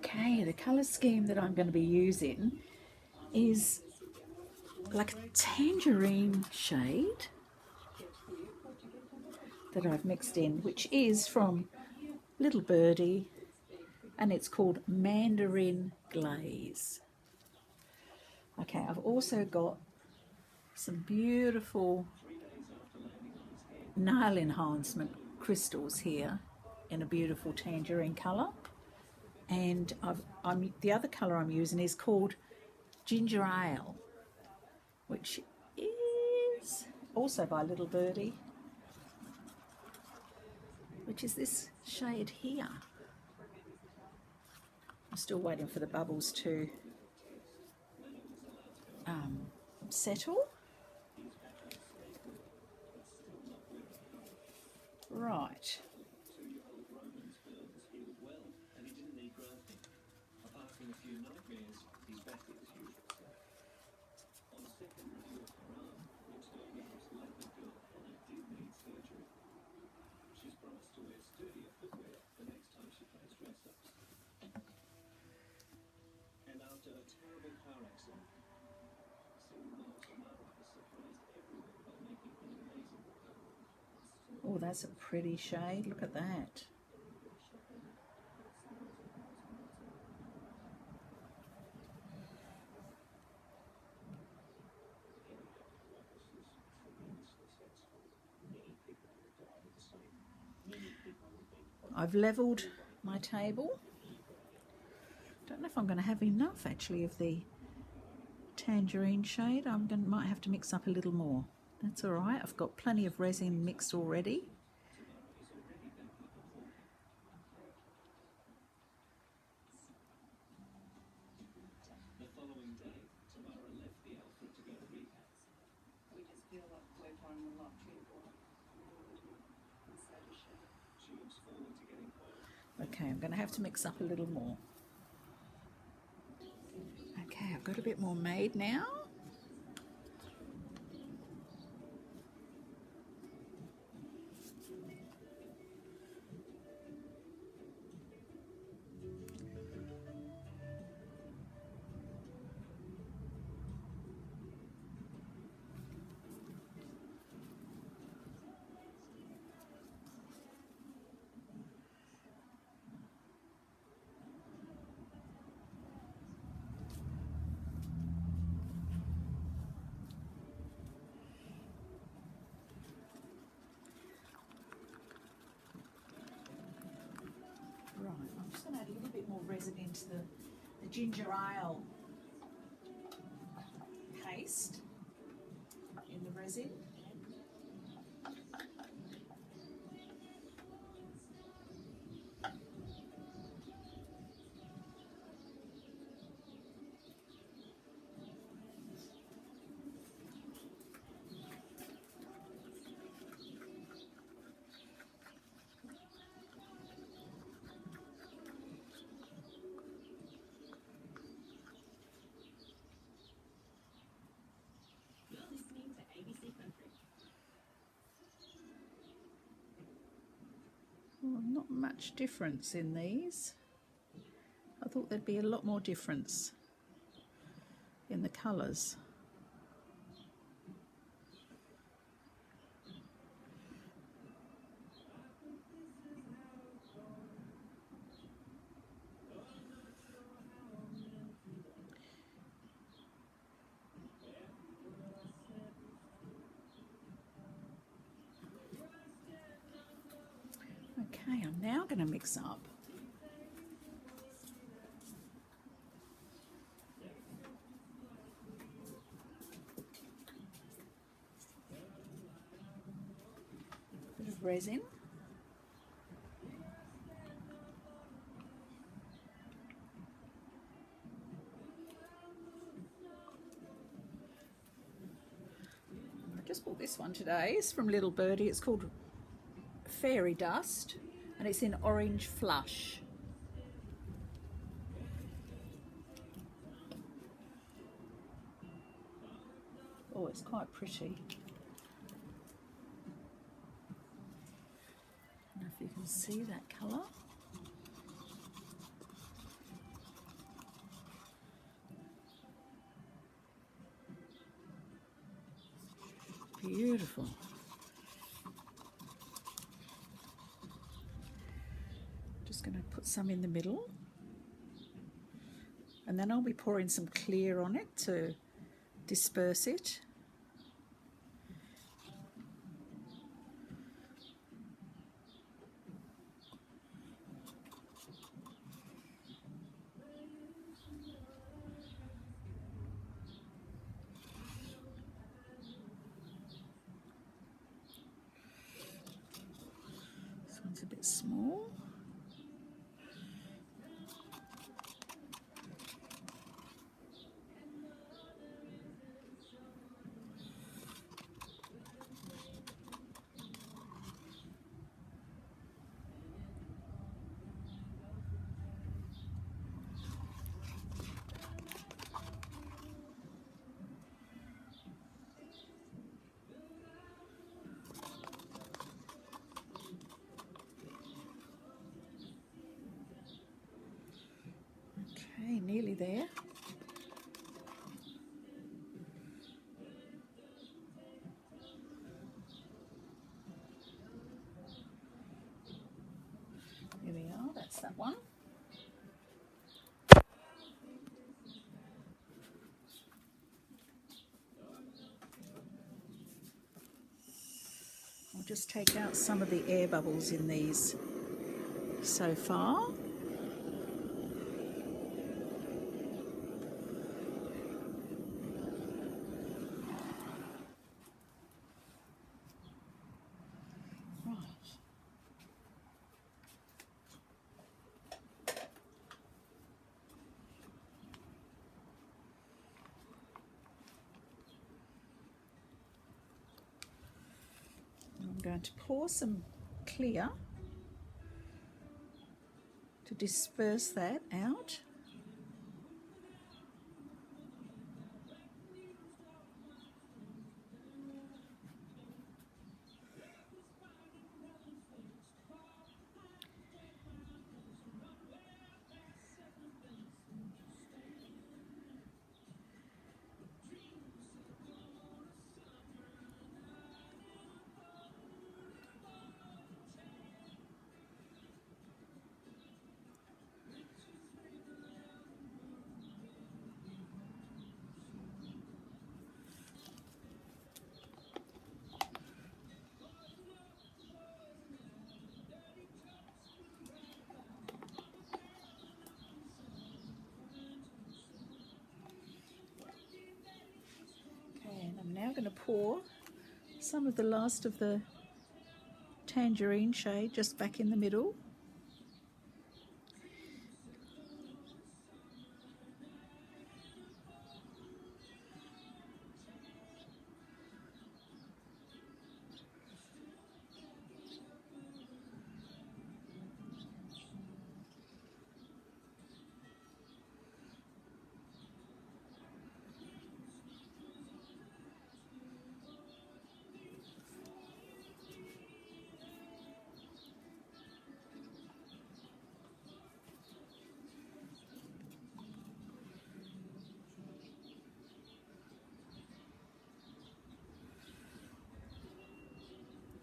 Okay, the colour scheme that I'm going to be using is like a tangerine shade that I've mixed in, which is from Little Birdie, and it's called Mandarin Glaze. Okay, I've also got some beautiful nail enhancement crystals here in a beautiful tangerine colour, and the other colour I'm using is called Ginger Ale, which is also by Little Birdie, which is this shade here. I'm still waiting for the bubbles to settle. Right. Oh, that's a pretty shade. Look at that. I've levelled my table. Don't know if I'm going to have enough actually of the tangerine shade. Might have to mix up a little more. That's all right. I've got plenty of resin mixed already. Okay, I'm going to have to mix up a little more. Okay, I've got a bit more made now. Right, I'm just going to add a little bit more resin into the ginger ale paste in the resin. Well, not much difference in these. I thought there'd be a lot more difference in the colours. Okay, I'm now going to mix up a bit of resin. I just bought this one today. It's from Little Birdie. It's called Fairy Dust, and it's in Orange Flush. Oh, it's quite pretty. I don't know if you can see that colour. Beautiful. Just going to put some in the middle, and then I'll be pouring some clear on it to disperse it. This one's a bit small. Okay, nearly there. Here we are, that's that one. I'll just take out some of the air bubbles in these so far. I'm going to pour some clear to disperse that out. I'm now going to pour some of the last of the tangerine shade just back in the middle.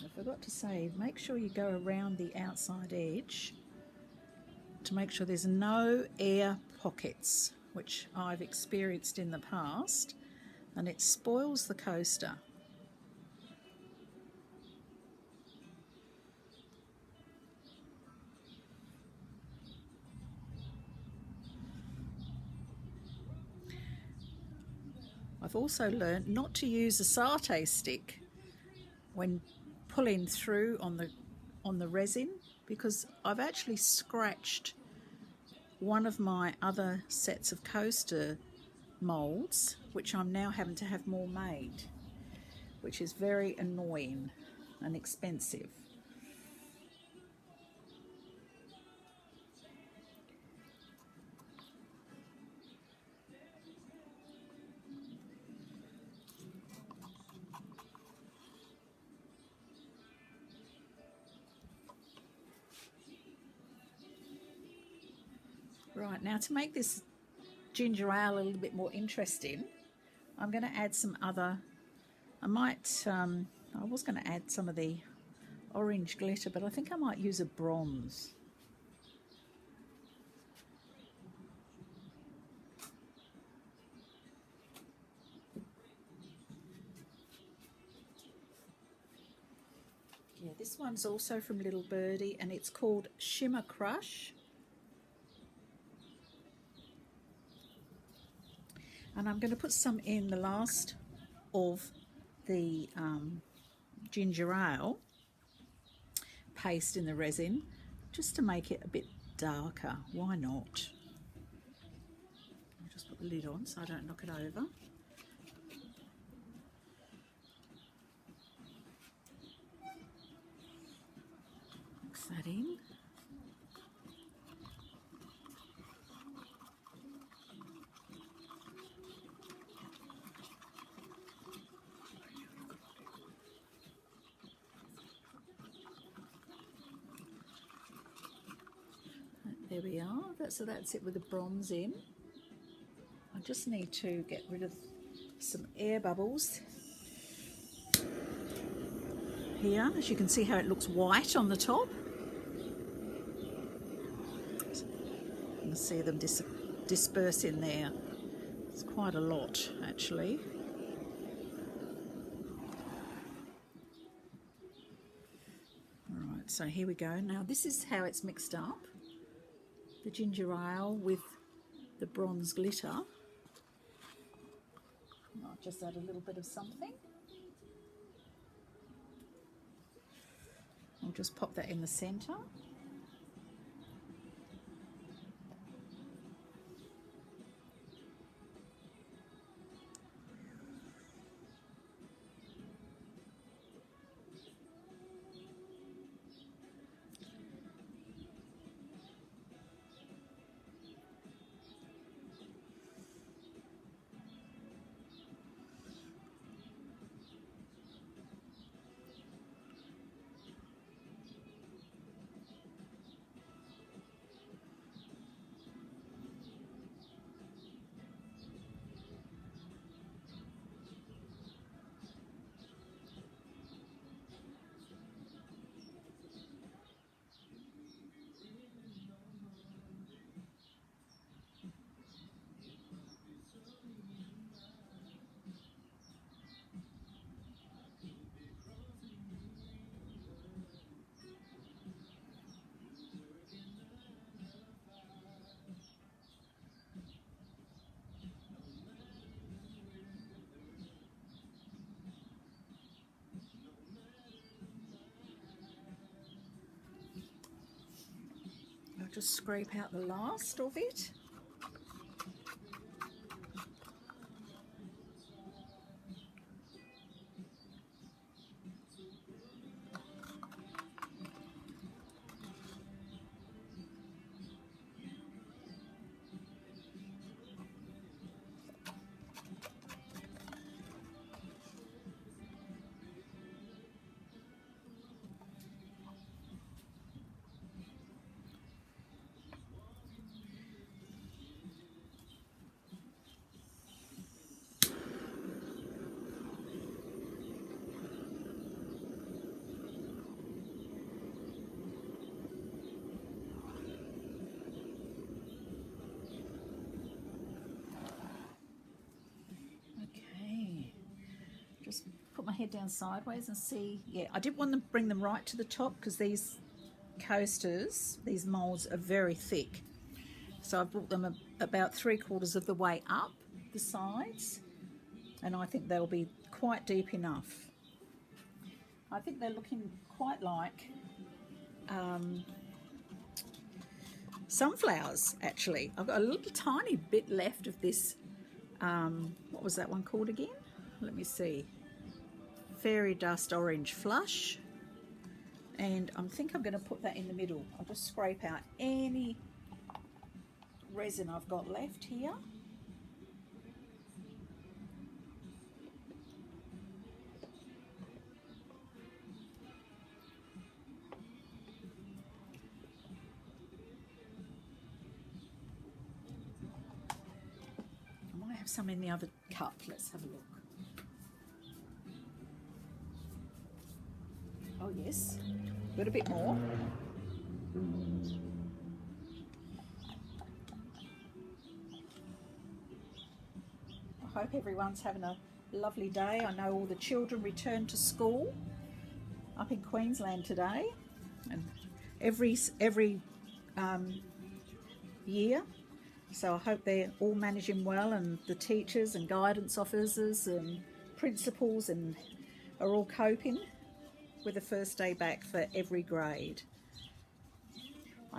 I forgot to say, make sure you go around the outside edge to make sure there's no air pockets, which I've experienced in the past, and it spoils the coaster. I've also learnt not to use a satay stick when pulling through on the resin, because I've actually scratched one of my other sets of coaster moulds, which I'm now having to have more made, which is very annoying and expensive. Right, now to make this ginger ale a little bit more interesting, I'm going to add some other I might, I was going to add some of the orange glitter, but I think I might use a bronze. Yeah, this one's also from Little Birdie and it's called Shimmer Crush. And I'm going to put some in the last of the ginger ale paste in the resin, just to make it a bit darker. Why not? I'll just put the lid on so I don't knock it over. Mix that in. There we are. So that's it with the bronze in. I just need to get rid of some air bubbles here. As you can see how it looks white on the top. You can see them disperse in there. It's quite a lot actually. Alright, so here we go. Now this is how it's mixed up. The ginger ale with the bronze glitter. I'll just add a little bit of something. I'll just pop that in the centre. I'll just scrape out the last of it. Just put my head down sideways and see. Yeah, I didn't want to bring them right to the top because these coasters, these moulds are very thick. So I've brought them about 3/4 of the way up the sides, and I think they'll be quite deep enough. I think they're looking quite like sunflowers actually. I've got a little tiny bit left of this, what was that one called again? Let me see. Fairy Dust Orange Flush, and I think I'm going to put that in the middle. I'll just scrape out any resin I've got left here. I might have some in the other cup. Let's have a look. this. Got a bit more. I hope everyone's having a lovely day. I know all the children returned to school up in Queensland today, and every year. So I hope they're all managing well, and the teachers and guidance officers and principals and are all coping with the first day back for every grade.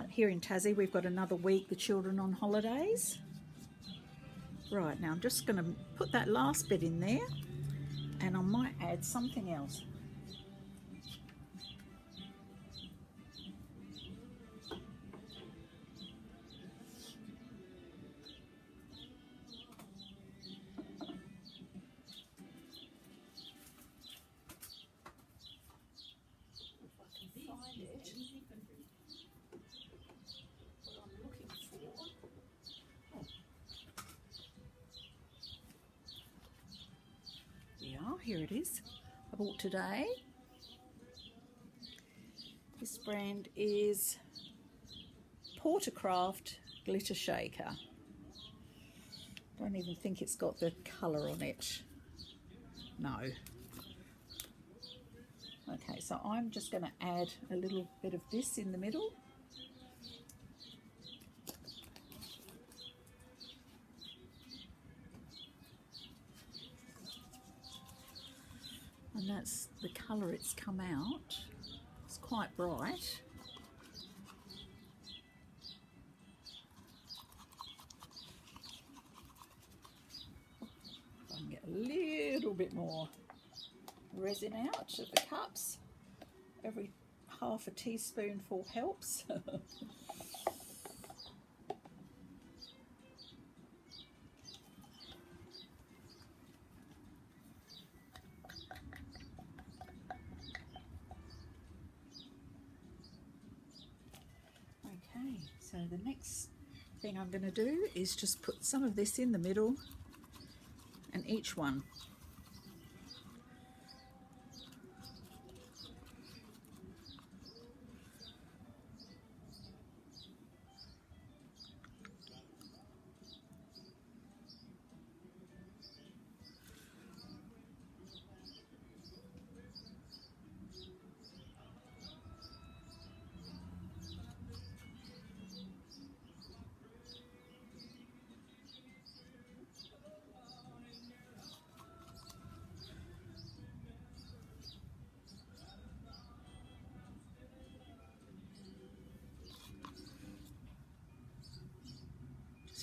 Here in Tassie, we've got another week the children on holidays. Right, now I'm just going to put that last bit in there, and I might add something else. Here it is. I bought today. This brand is Portercraft Glitter Shaker. Don't even think it's got the colour on it. No. Okay, so I'm just going to add a little bit of this in the middle. And that's the colour it's come out. It's quite bright. I can get a little bit more resin out of the cups. Every half a teaspoonful helps. So the next thing I'm going to do is just put some of this in the middle, and each one.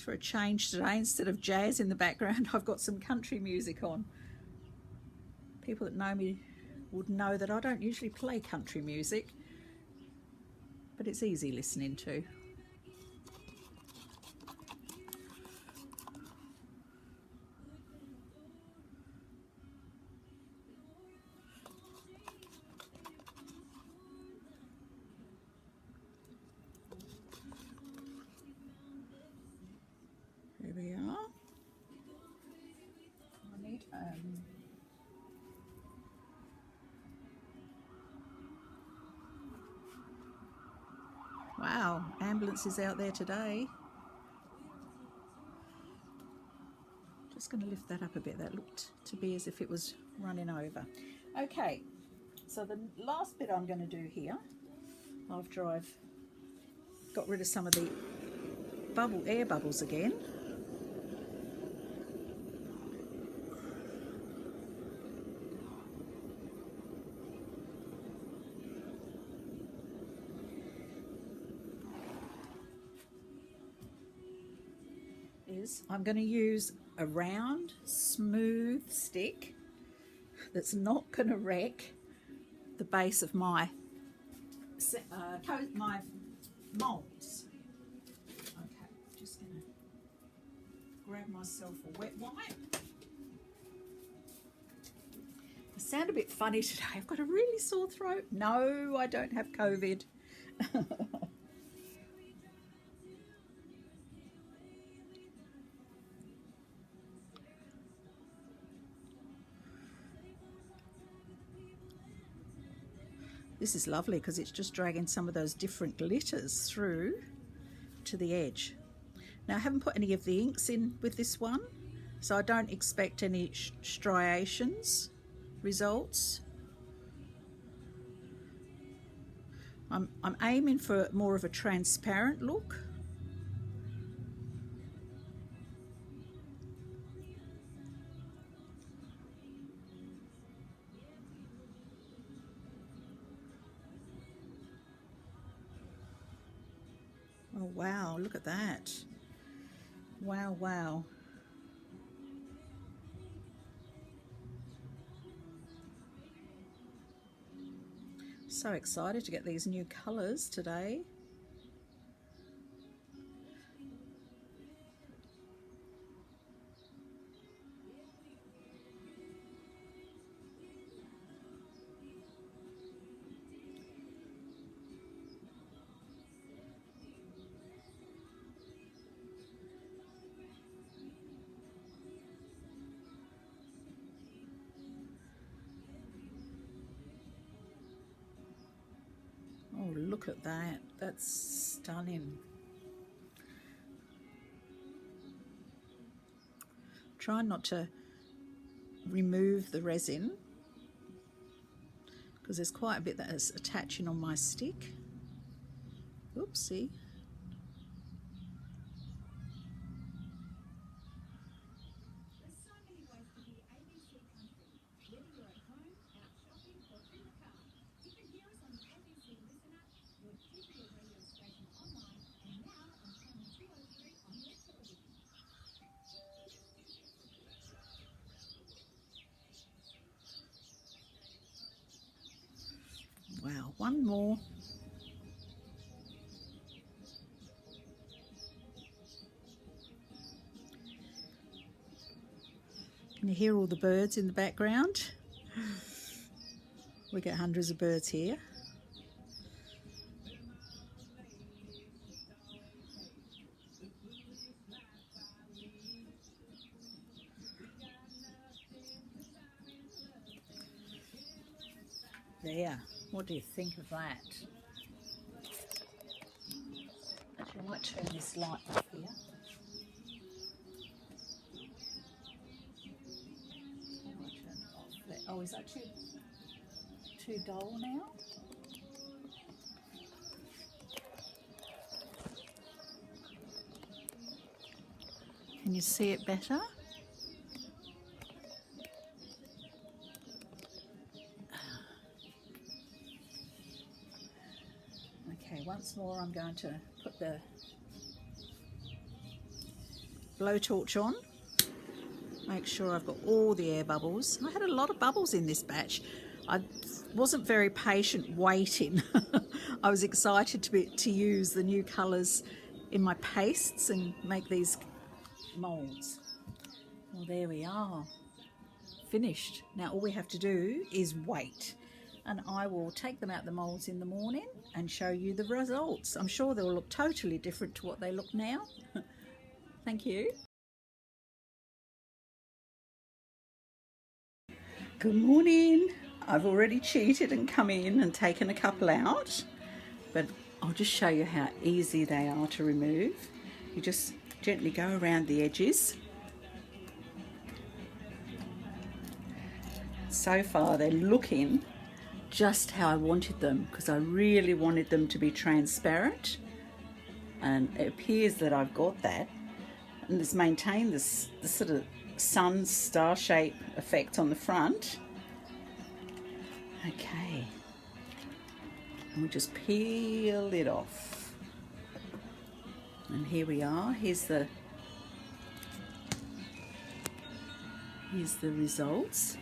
For a change today, instead of jazz in the background, I've got some country music on. People that know me would know that I don't usually play country music, but it's easy listening to. There we are. I need wow, ambulance is out there today. Just going to lift that up a bit. That looked to be as if it was running over. Okay, so the last bit I'm going to do here, after I've got rid of some of the air bubbles again, is I'm going to use a round, smooth stick that's not going to wreck the base of my moulds. Okay, just going to grab myself a wet wipe. I sound a bit funny today. I've got a really sore throat. No, I don't have COVID. This is lovely because it's just dragging some of those different glitters through to the edge. Now I haven't put any of the inks in with this one, so I don't expect any striations results. I'm aiming for more of a transparent look. Oh wow, look at that. Wow, wow. So excited to get these new colours today. Oh, look at that. That's stunning. Try not to remove the resin because there's quite a bit that is attaching on my stick. Oopsie. Wow, one more. Can you hear all the birds in the background? We get hundreds of birds here. There, what do you think of that? Actually, I might turn this light off here. Oh, is that too dull now? Can you see it better? Okay, once more I'm going to put the blowtorch on. Make sure I've got all the air bubbles. I had a lot of bubbles in this batch. I wasn't very patient waiting. I was excited to use the new colours in my pastes and make these moulds. Well, there we are. Finished. Now all we have to do is wait. And I will take them out the moulds in the morning and show you the results. I'm sure they'll look totally different to what they look now. Thank you. Good morning. I've already cheated and come in and taken a couple out, but I'll just show you how easy they are to remove. You just gently go around the edges. So far they're looking just how I wanted them because I really wanted them to be transparent, and it appears that I've got that, and it's maintained this sort of sun star shape effect on the front. Okay, and we just peel it off, and here we are. Here's the results.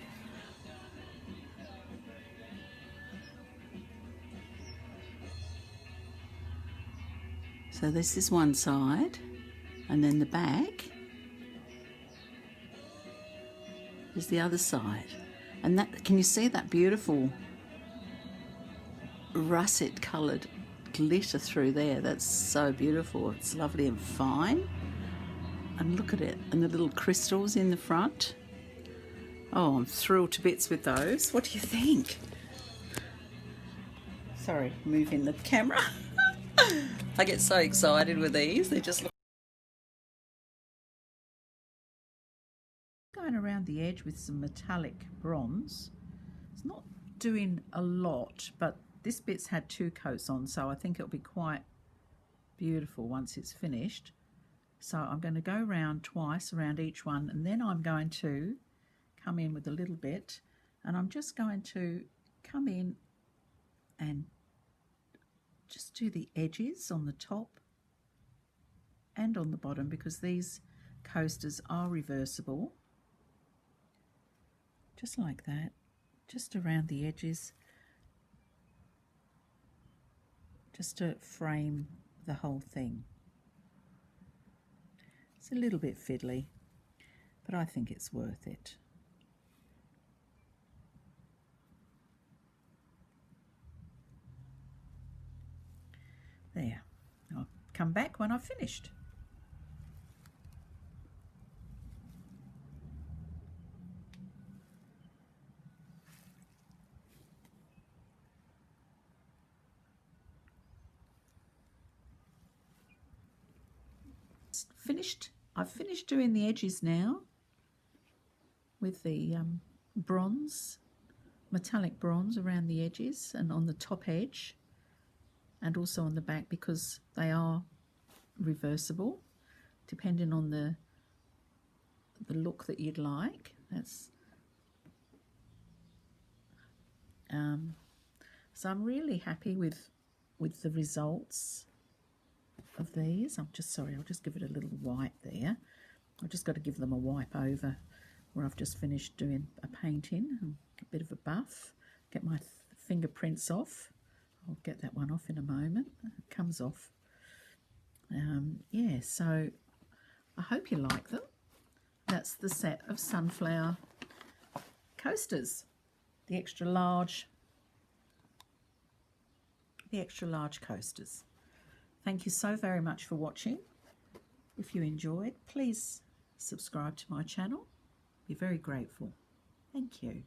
So this is one side, and then the back is the other side. And that, can you see that beautiful russet coloured glitter through there? That's so beautiful. It's lovely and fine. And look at it, and the little crystals in the front. Oh, I'm thrilled to bits with those. What do you think? Sorry, moving the camera. I get so excited with these. They just look. Going around the edge with some metallic bronze. It's not doing a lot, but this bit's had 2 coats on, so I think it'll be quite beautiful once it's finished. So I'm going to go around twice around each one, and then I'm going to come in with a little bit, and I'm just going to come in and just do the edges on the top and on the bottom, because these coasters are reversible, just like that, just around the edges, just to frame the whole thing. It's a little bit fiddly, but I think it's worth it. There, I'll come back when I've finished. I've finished doing the edges now with the bronze, metallic bronze around the edges and on the top edge, and also on the back, because they are reversible depending on the look that you'd like. That's so I'm really happy with the results of these. I'll just give it a little wipe there. I've just got to give them a wipe over where I've just finished doing a painting, a bit of a buff, get my fingerprints off. I'll get that one off in a moment. It comes off. Yeah, so I hope you like them. That's the set of sunflower coasters, the extra large coasters. Thank you so very much for watching. If you enjoyed, please subscribe to my channel. Be very grateful. Thank you.